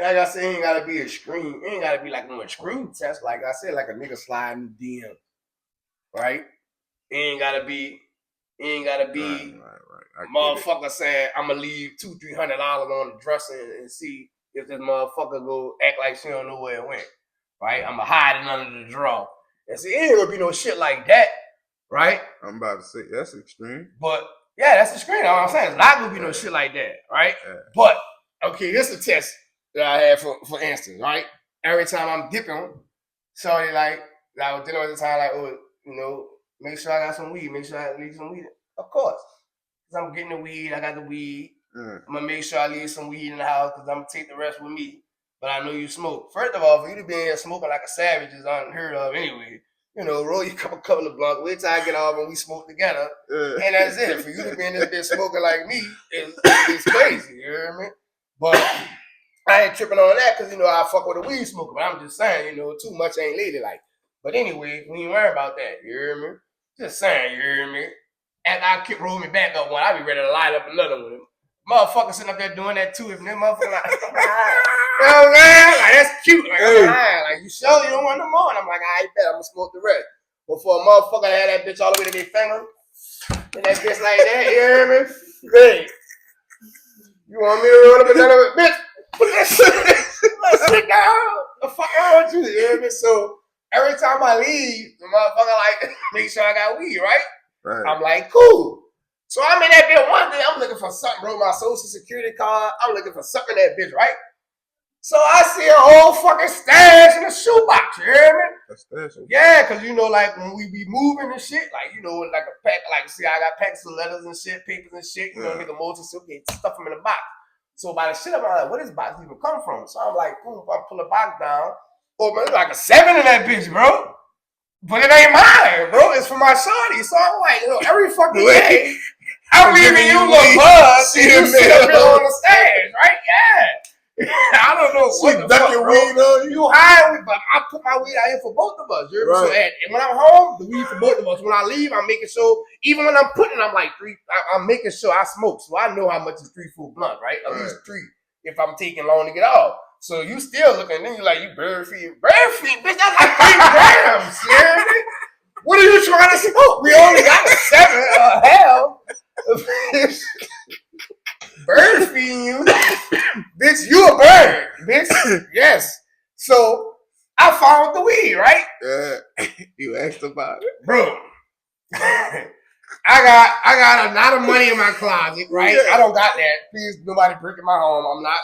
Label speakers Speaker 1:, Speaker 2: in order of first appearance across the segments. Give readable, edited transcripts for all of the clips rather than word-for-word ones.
Speaker 1: like I said, it ain't gotta be a screen. It ain't gotta be like no screen test. Like I said, like a nigga sliding DM, right? It ain't gotta be. It ain't gotta be. Right. Motherfucker saying I'm gonna leave $200-300 on the dresser and see if this motherfucker go act like she don't know where it went. Right? I'm gonna hide it under the drawer. And see, it ain't gonna be no shit like that, right?
Speaker 2: I'm about to say that's extreme.
Speaker 1: But yeah, that's extreme. All I'm saying it's not gonna be no shit like that, right? Yeah. But okay, this is a test that I had for instance, right? Every time I'm dipping, sorry, like I was dealing with the time, like, oh, you know, make sure I got some weed, make sure I leave some weed. Of course. Because I'm getting the weed, I got the weed. I'm gonna make sure I leave some weed in the house because I'm gonna take the rest with me. But I know you smoke. First of all, for you to be in here smoking like a savage is unheard of anyway. You know, roll you a couple of blunts, wait till I get off and we smoke together. And that's it. For you to be in this bitch smoking like me is crazy, you hear me? But I ain't tripping on that because, you know, I fuck with a weed smoker. But I'm just saying, you know, too much ain't ladylike. But anyway, we ain't worry about that, you hear me? Just saying, you hear me? After I keep rolling me back up one, I be ready to light up another one. Motherfucker sitting up there doing that too. If that motherfucker like, you know what I'm saying? Like, that's cute. Like, like, you sure you don't want no more? And I'm like, I bet I'm gonna smoke the rest. But for a motherfucker to have that bitch all the way to their finger, and that bitch like that, you hear me? Great. You want me to roll up another bitch? Put that shit down. The fuck wrong with you? You hear me? So every time I leave, the motherfucker like make sure I got weed, right? I'm like, cool. So I'm in that bitch one day. I'm looking for something, bro. My social security card. I'm looking for something in that bitch, right? So I see a whole fucking stash in the shoebox. You hear me? A stash. Yeah, because you know, like when we be moving and shit, like you know, like a pack, like see, I got packs of letters and shit, papers and shit. You know, nigga Moses, okay, stuff them in the box. So by the shit, I'm like, where does this box even come from? So I'm like, boom, if I pull the box down, oh man, like a 7 in that bitch, bro. But it ain't mine, bro. It's for my shawty. So I'm like, you know, every fucking day, I'm leaving you little buzz and you sit up here on the stage, right? Yeah. I don't know what the fuck, your weed on you hide with, but I put my weed out here for both of us. You right. So and when I'm home, the weed for both of us. When I leave, I'm making sure, even when I'm putting, I'm like I'm making sure I smoke. So I know how much is 3 full blunt, right? At least 3 if I'm taking long to get off. So you still looking, then you like, you bird feed, bitch, that's like 3 grams, you hear me? What are you trying to smoke? We only got 7 hell. Bird feeding you. Bitch, you a bird, bitch. Yes. So I found the weed, right?
Speaker 2: You asked about it.
Speaker 1: Bro. I got a lot of money in my closet, right? Yeah. I don't got that. Please, nobody breaking my home. I'm not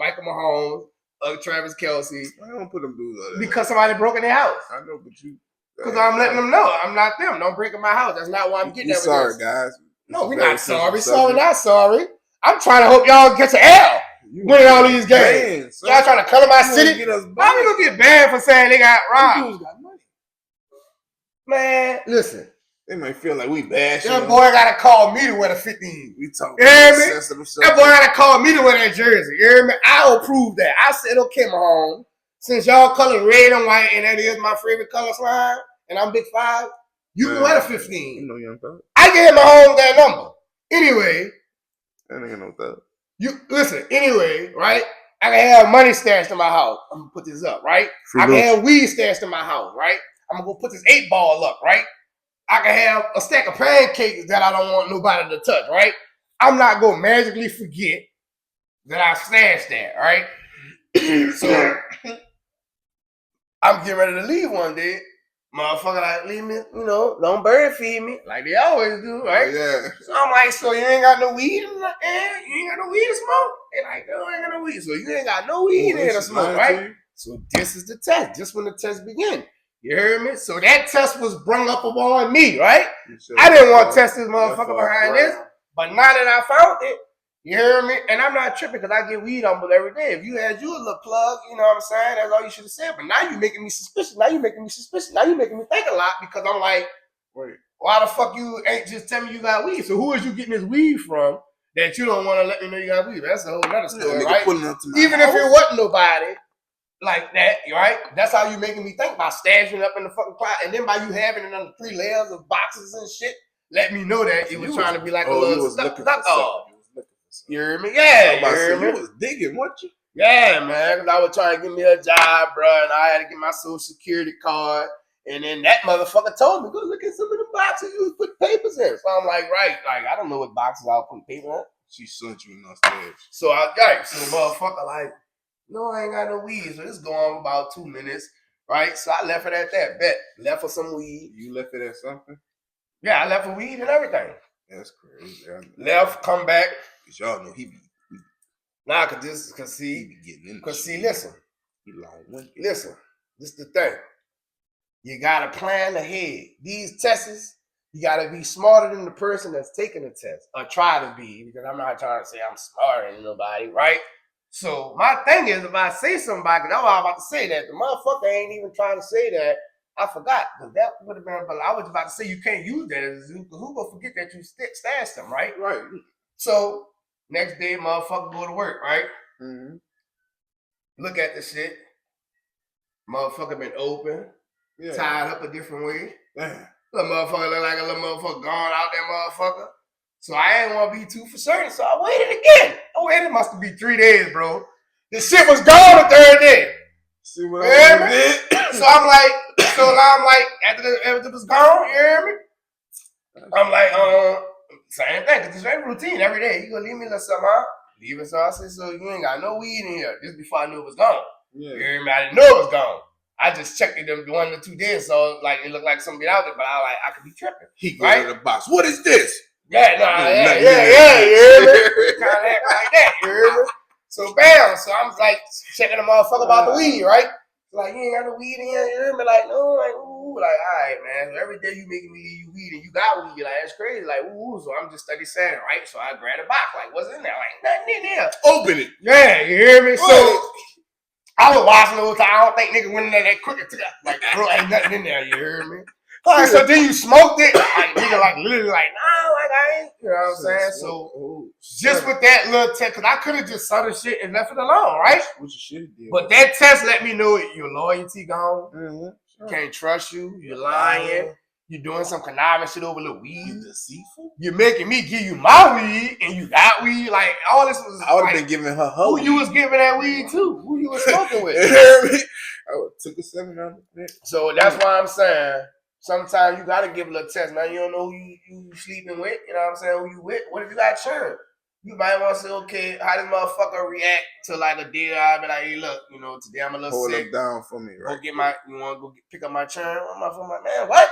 Speaker 1: Michael Mahomes, Travis Kelce.
Speaker 2: I don't put them dudes on that.
Speaker 1: Because somebody broke in their house.
Speaker 2: I know, but you.
Speaker 1: Because I'm letting them know I'm not them. Don't break in my house. That's not why I'm getting that.
Speaker 2: Sorry, guys.
Speaker 1: No, we're not sorry. Sorry, not sorry. I'm trying to hope y'all get your L. Winning all these games. Y'all trying to color my city? How we gonna get banned for saying they got robbed? Man, listen.
Speaker 2: They might feel like we bashing.
Speaker 1: That boy gotta call me to wear the 15.
Speaker 2: We talking.
Speaker 1: You hear me? That boy gotta call me to wear that jersey. You hear me? I'll approve that. I said, okay, Mahomes, since y'all color red and white and that is my favorite color slime, and I'm Big 5, you can wear the 15.
Speaker 2: You know Young Thug.
Speaker 1: I gave Mahomes that number. Anyway.
Speaker 2: That nigga know Thug.
Speaker 1: You listen, anyway, right? I can have money stashed in my house. I'm gonna put this up, right? I can have weed stashed in my house, right? I'm gonna go put this 8-ball up, right? I can have a stack of pancakes that I don't want nobody to touch, right? I'm not gonna magically forget that I stashed that, right? So I'm getting ready to leave one day. Motherfucker like, leave me, you know, don't bird feed me like they always do, right?
Speaker 2: Yeah.
Speaker 1: So I'm like, so you ain't got no weed in the air? You ain't got no weed to smoke? They like, no, I ain't got no weed. So you ain't got no weed in here to smoke, right? So this is the test. Just when the test begins. You hear me? So that test was brung up upon me, right? I didn't want to test this motherfucker behind this, but now that I found it, you hear me? And I'm not tripping because I get weed humble every day. If you had you a little plug, you know what I'm saying? That's all you should have said. But now you're making me suspicious. Now you're making me think a lot because I'm like, wait, why the fuck you ain't just tell me you got weed? So who is you getting this weed from that you don't want to let me know you got weed? That's a whole other story, right? Even if it wasn't nobody like that, right? That's how you making me think by stashing up in the fucking closet. And then by you having it under 3 layers of boxes and shit, let me know that it was trying to be like a little stuck off. You hear me? Yeah,
Speaker 2: you was digging, weren't you?
Speaker 1: Yeah, man, because I was trying to get me a job, bro, and I had to get my social security card. And then that motherfucker told me, go look at some of the boxes you was putting papers in. So I'm like, right, like, I don't know what boxes I was putting paper in.
Speaker 2: She sent you upstairs.
Speaker 1: So I got so motherfucker like, no, I ain't got no weed. So this go on about 2 minutes, right? So I left it at that. Bet. Left for some weed.
Speaker 2: You left it at something?
Speaker 1: Yeah, I left for weed and everything.
Speaker 2: That's crazy.
Speaker 1: Left, come back.
Speaker 2: Cause y'all know he be
Speaker 1: Nah, cause see,
Speaker 2: getting in.
Speaker 1: Cause see, listen.
Speaker 2: He lying.
Speaker 1: Listen, this is the thing. You gotta plan ahead. These tests, you gotta be smarter than the person that's taking the test, or try to be, because I'm not trying to say I'm smarter than nobody, right? So my thing is, if I say something about it, that's why I'm about to say that. The motherfucker ain't even trying to say that. I forgot, because that would have been, but I was about to say you can't use that as a zoo, because who gonna forget that you stashed them, right?
Speaker 2: Right.
Speaker 1: So next day, motherfucker go to work, right?
Speaker 2: Mm-hmm.
Speaker 1: Look at the shit. Motherfucker been open, tied up a different way.
Speaker 2: Damn.
Speaker 1: Little motherfucker look like a little motherfucker gone out there, motherfucker. So I ain't want to be too for certain, so I waited again. I waited, must have been 3 days, bro. This shit was gone the third day.
Speaker 2: See what I did?
Speaker 1: So I'm like, after it was gone, you hear me? I'm like, same thing, because it's very routine every day. You gonna leave me a little something, huh? Leave it, so I said, so you ain't got no weed in here. Just before I knew it was gone.
Speaker 2: Yeah.
Speaker 1: You hear me? I didn't know it was gone. I just checked it them 1 or 2 days, so like it looked like something out there, but I could be tripping.
Speaker 2: He go to the box. What is this?
Speaker 1: Yeah, yeah, you hear me? Kind of act like that, you hear me? So bam, so I'm like checking the motherfucker about the weed, right? Like, you ain't got no weed in here, you hear me? Like, no, like, ooh, like, all right, man. So every day you making me leave you weed and you got weed, like, that's crazy. Like, ooh, so I'm just study saying, right? So I grabbed a box, like, what's in there? Like, nothing in there.
Speaker 2: Open it.
Speaker 1: Yeah, you hear me? So I was watching the whole time. I don't think nigga went in there that quick. Like, bro, ain't nothing in there, you hear me? All right, so then you smoked it. Like, nigga, like, literally, like, no, like, I ain't, you know what I'm saying? So, just with that little test, because I could have just saw the shit and left it alone, right?
Speaker 2: What you should have did.
Speaker 1: But that test let me know your loyalty gone.
Speaker 2: Mm-hmm. Sure.
Speaker 1: Can't trust you. You're lying. You're doing some conniving shit over the weed.
Speaker 2: You deceitful.
Speaker 1: You're making me give you my weed, and you got weed. Like, all this was.
Speaker 2: I would have been giving her
Speaker 1: who
Speaker 2: weed.
Speaker 1: you was giving that weed to? Who you was smoking with?
Speaker 2: You hear me? I would took a 700.
Speaker 1: So that's why I'm saying. Sometimes you gotta give a little test, man. You don't know who you sleeping with. You know what I'm saying? Who you with? What if you got churn? You might want to say, okay, how does motherfucker react to like a deal? I'll be like, hey, look, you know, today I'm a little
Speaker 2: Hold
Speaker 1: sick.
Speaker 2: them down for me, right?
Speaker 1: Go get my, you want to go pick up my churn? I'm like, man, what?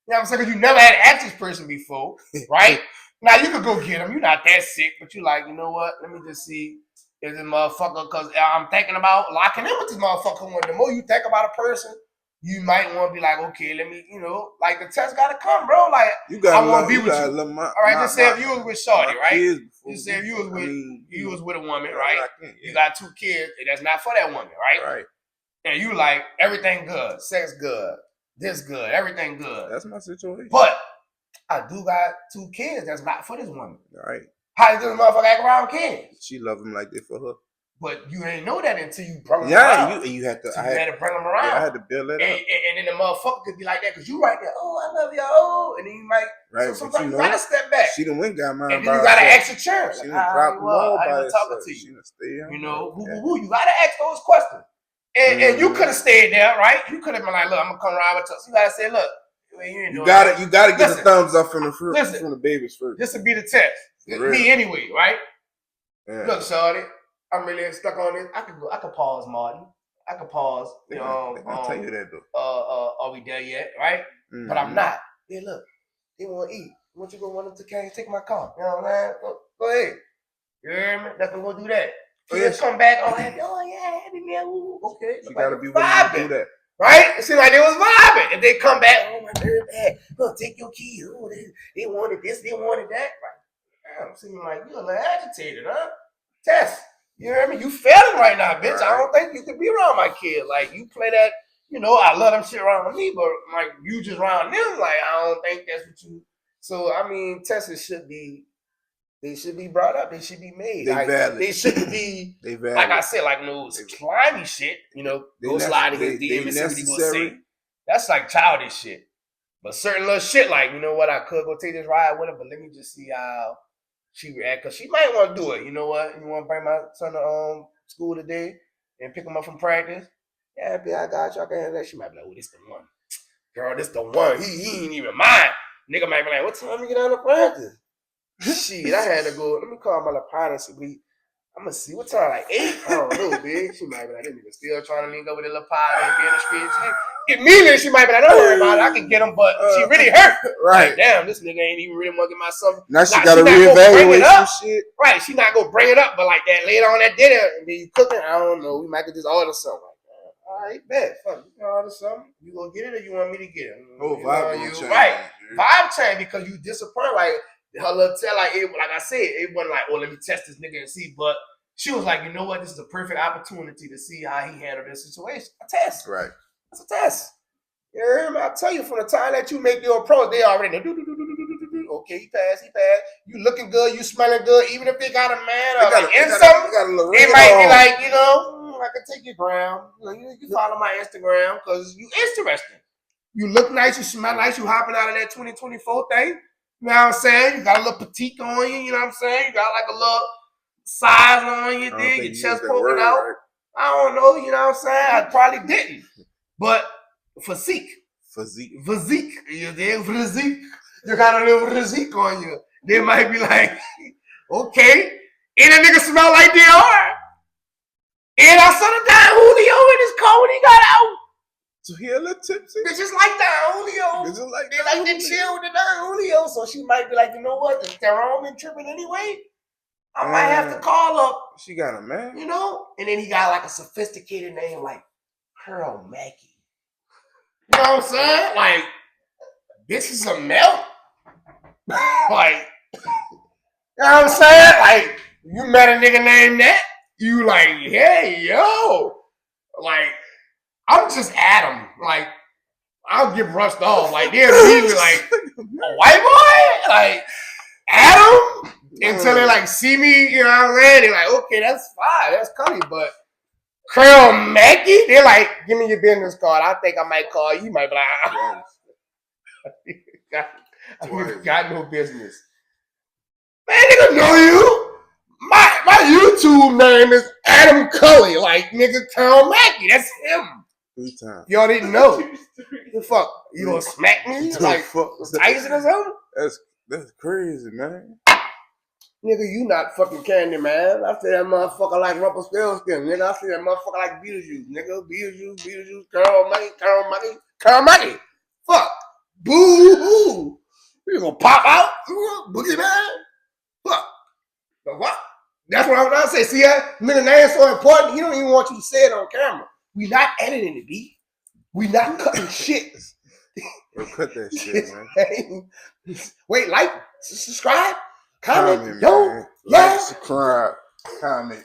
Speaker 1: You know what I'm saying? Because you never had to ask this person before, right? Now you could go get him. You're not that sick, but you like, you know what? Let me just see if this motherfucker, because I'm thinking about locking in with this motherfucker. When the more you think about a person, you might want to be like, okay, let me, you know, like the test got to come, bro. Like, I want to be with you. All right, just say if you was with Shorty, right? Just say if you was with, you was with a woman, right? You got 2 kids, and that's not for that woman, right?
Speaker 2: Right.
Speaker 1: And you like, everything good, sex good, this good, everything good.
Speaker 2: That's my situation.
Speaker 1: But I do got 2 kids that's not for this woman.
Speaker 2: Right.
Speaker 1: How does this motherfucker act around kids?
Speaker 2: She love him like that for her.
Speaker 1: But you ain't know that until you bring them around.
Speaker 2: You had to.
Speaker 1: So you had to bring them around.
Speaker 2: Yeah, I had to build it up.
Speaker 1: And then the motherfucker could be like that because you right there. Oh, I love you. Oh, and then you might.
Speaker 2: Right.
Speaker 1: So sometimes you gotta step back.
Speaker 2: She done went got mine.
Speaker 1: And then you gotta ask your churn.
Speaker 2: She done dropped them all by herself.
Speaker 1: talking to you.
Speaker 2: She done stay on.
Speaker 1: You know, you gotta ask those questions. And you could have stayed there, right? You could have been like, look, I'm gonna come around with you. So you gotta say, look,
Speaker 2: you gotta get the thumbs up from the babies first.
Speaker 1: This would be the test. Me anyway, right? Yeah. Look, shorty, I'm really stuck on this. I could pause, Martin. I could pause.
Speaker 2: I'll tell you that though.
Speaker 1: Are we there yet? Right? Mm-hmm. But I'm not. Hey, look, they want to eat. Want you go run up to Kane, take my car. You know what I'm saying? Go ahead. You hear me? Let's go do that. Kids come back all happy. Oh yeah, happy man. Ooh, okay.
Speaker 2: You gotta be willing to do that.
Speaker 1: Right? It seemed like they was vibing. If they come back, oh my nerve bad. Look, take your keys. Oh, they wanted this, they wanted that. Like, I'm seeming like you're a little agitated, huh? Tess, you hear me? You failing right now, bitch. Right. I don't think you could be around my kid. Like, you play that, you know, I love them shit around with me, but like, you just around them. Like, I don't think that's what you. So, I mean, Tesses should be. They should be brought up. They should be made. They shouldn't be, like I said, like no slimy shit. You know, go slide in his DM and see what he gonna say. That's like childish shit. But certain little shit, like, you know what, I could go take this ride with her, but let me just see how she react. Because she might want to do it. You know what? You want to bring my son to school today and pick him up from practice. Yeah, B, I got you. I can handle that. She might be like, oh, this the one. Girl, this the one. He ain't even mine. Nigga might be like, what time you get out of practice? Shit, I had to go. Let me call my little partner. I'm gonna see what time, like 8. I don't know, bitch. She might be like, this nigga still trying to link up with the little partner and be in the streets. Immediately, she might be like, don't worry about it. I can get him, but she really hurt.
Speaker 2: Right.
Speaker 1: Like, damn, this nigga ain't even really want to get my son.
Speaker 2: Now she gotta reevaluate some shit.
Speaker 1: Right, she not gonna bring it up, but like that later on that dinner, and then you cooking, I don't know. We might could just order something. All right, bet. Fuck, you can order something. You gonna get it or you want me to get it?
Speaker 2: Oh, vibe change.
Speaker 1: Right. Vibe change because you disappointed. Like, her little tell, like I said, it wasn't like, oh, let me test this nigga and see. But she was like, you know what? This is a perfect opportunity to see how he handled this situation. A test.
Speaker 2: Right.
Speaker 1: It's a test. You hear me? I tell you, from the time that you make your approach, they already know. Okay, he passed. You looking good, you smelling good. Even if they got a man or something, they might be like, you know, I can take your gram. You follow my Instagram because you interesting. You look nice, you smell nice, you hopping out of that 2024 thing. You know what I'm saying? You got a little petite on you, you know what I'm saying? You got like a little size on you, your chest poking out. Right? I don't know, you know what I'm saying? I probably didn't. But physique. You dig? Physique. You got a little physique on you. They might be like, okay. And a nigga smell like Dior. And I saw the guy Julio in his car when he got out.
Speaker 2: So he a little tipsy.
Speaker 1: Bitches like that Julio. They like to chill with the Julio. So she might be like, you know what? If they're all been tripping anyway, I might have to call up.
Speaker 2: She got a man.
Speaker 1: You know? And then he got like a sophisticated name like Pearl Mackie. You know what I'm saying? Like, this is a melt. Like, you know what I'm saying? Like, you met a nigga named that. You like, hey, yo. Like, I'm just Adam. Like, I'll get brushed off. Like, they're immediately like, a white boy? Like, Adam? Until they like see me, you know what I'm saying? They're like, okay, that's fine. That's cutty. But Pearl Mackie? They're like, give me your business card. I think I might call you. You might be like, you got no business. Man, nigga know you. My YouTube name is Adam Cully. Like, nigga, Pearl Mackie. That's him.
Speaker 2: 3 times.
Speaker 1: Y'all didn't know. The fuck? You gonna smack me? Like, Tyson or something?
Speaker 2: That's crazy, man.
Speaker 1: Nigga, you not fucking Candy, man. I say that motherfucker like Rumpelstiltskin. Nigga, I say that motherfucker like Beetlejuice. Nigga, Beetlejuice, Carl Mackie. Fuck. Boo-hoo. You gonna pop out? Boogie man? Fuck. But what? That's what I say. See that? Nigga name so important, he don't even want you to say it on camera. We not editing it, B. We not cutting shit.
Speaker 2: Yo, cut that shit, man.
Speaker 1: Wait, like, subscribe, comment,
Speaker 2: yo,
Speaker 1: yeah.
Speaker 2: Like, subscribe, comment.